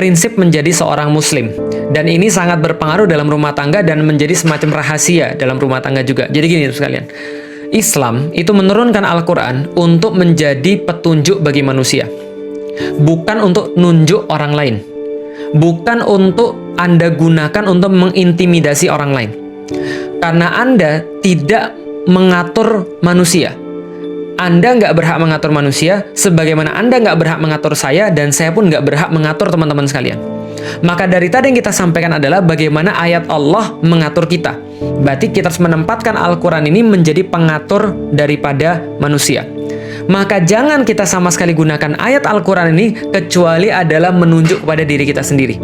prinsip menjadi seorang muslim. Dan ini sangat berpengaruh dalam rumah tangga dan menjadi semacam rahasia dalam rumah tangga juga. Jadi gini sekalian, Islam itu menurunkan Al-Quran untuk menjadi petunjuk bagi manusia. Bukan untuk nunjuk orang lain. Bukan untuk Anda gunakan untuk mengintimidasi orang lain. Karena Anda tidak mengatur manusia. Anda nggak berhak mengatur manusia, sebagaimana Anda nggak berhak mengatur saya, dan saya pun nggak berhak mengatur teman-teman sekalian. Maka dari tadi yang kita sampaikan adalah bagaimana ayat Allah mengatur kita. Berarti kita harus menempatkan Al-Quran ini menjadi pengatur daripada manusia. Maka jangan kita sama sekali gunakan ayat Al-Quran ini kecuali adalah menunjuk kepada diri kita sendiri.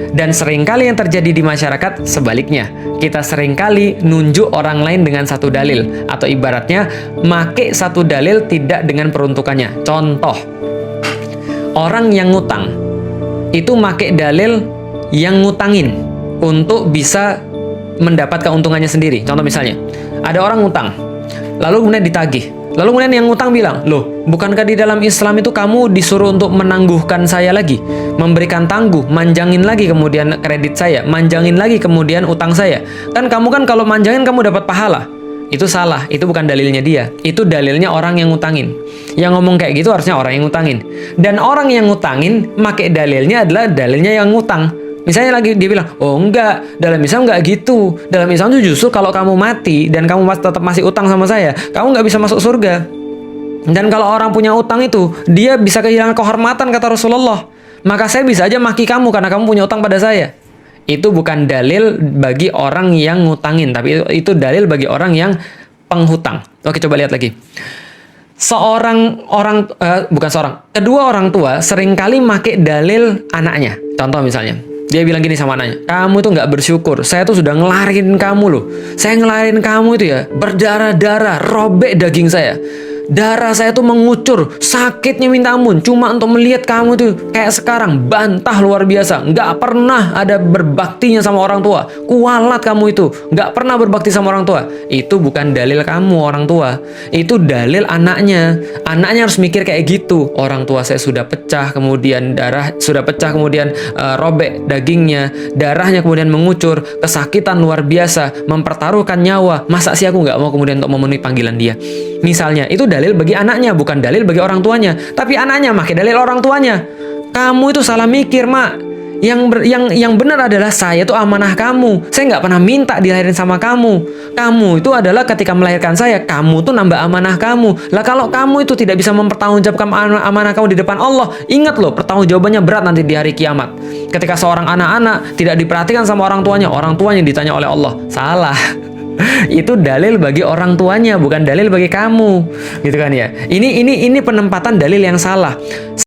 Dan seringkali yang terjadi di masyarakat sebaliknya. Kita seringkali nunjuk orang lain dengan satu dalil. Atau ibaratnya, make satu dalil tidak dengan peruntukannya. Contoh, orang yang ngutang itu make dalil yang ngutangin untuk bisa mendapat keuntungannya sendiri. Contoh misalnya, ada orang ngutang, lalu kemudian ditagih. Lalu kemudian yang ngutang bilang, loh, bukankah di dalam Islam itu kamu disuruh untuk menangguhkan saya lagi? Memberikan tangguh, manjangin lagi kemudian kredit saya, manjangin lagi kemudian utang saya. Kan kamu kan kalau manjangin kamu dapat pahala. Itu salah, itu bukan dalilnya dia. Itu dalilnya orang yang ngutangin. Yang ngomong kayak gitu harusnya orang yang ngutangin. Dan orang yang ngutangin, pakai dalilnya adalah dalilnya yang ngutang. Misalnya lagi dia bilang, oh enggak, dalam Islam enggak gitu. Dalam Islam itu justru kalau kamu mati dan kamu tetap masih utang sama saya, kamu nggak bisa masuk surga. Dan kalau orang punya utang itu, dia bisa kehilangan kehormatan kata Rasulullah. Maka saya bisa aja maki kamu karena kamu punya utang pada saya. Itu bukan dalil bagi orang yang ngutangin, tapi itu dalil bagi orang yang penghutang. Oke, coba lihat lagi. Kedua orang tua seringkali make dalil anaknya. Contoh misalnya, dia bilang gini sama anaknya, kamu itu nggak bersyukur, saya tuh sudah ngelarin kamu loh. Saya ngelarin kamu itu ya, berdarah-darah, robek daging saya. Darah saya tuh mengucur, sakitnya minta ampun. Cuma untuk melihat kamu tuh kayak sekarang, bantah luar biasa. Nggak pernah ada berbaktinya sama orang tua. Kualat kamu itu, nggak pernah berbakti sama orang tua. Itu bukan dalil kamu orang tua. Itu dalil anaknya. Anaknya harus mikir kayak gitu. Orang tua saya sudah pecah, kemudian darah sudah pecah, kemudian robek dagingnya, darahnya kemudian mengucur, kesakitan luar biasa, mempertaruhkan nyawa. Masa sih aku nggak mau kemudian untuk memenuhi panggilan dia? Misalnya, itu dalil bagi anaknya, bukan dalil bagi orang tuanya. Tapi anaknya pakai dalil orang tuanya. Kamu itu salah mikir, Mak. Yang benar adalah saya itu amanah kamu. Saya nggak pernah minta dilahirin sama kamu. Kamu itu adalah ketika melahirkan saya, kamu tuh nambah amanah kamu. Lah kalau kamu itu tidak bisa mempertanggungjawabkan amanah kamu di depan Allah, ingat loh, pertanggungjawabannya berat nanti di hari kiamat. Ketika seorang anak-anak tidak diperhatikan sama orang tuanya ditanya oleh Allah. Salah. Itu dalil bagi orang tuanya, bukan dalil bagi kamu, gitu kan ya. Ini penempatan dalil yang salah.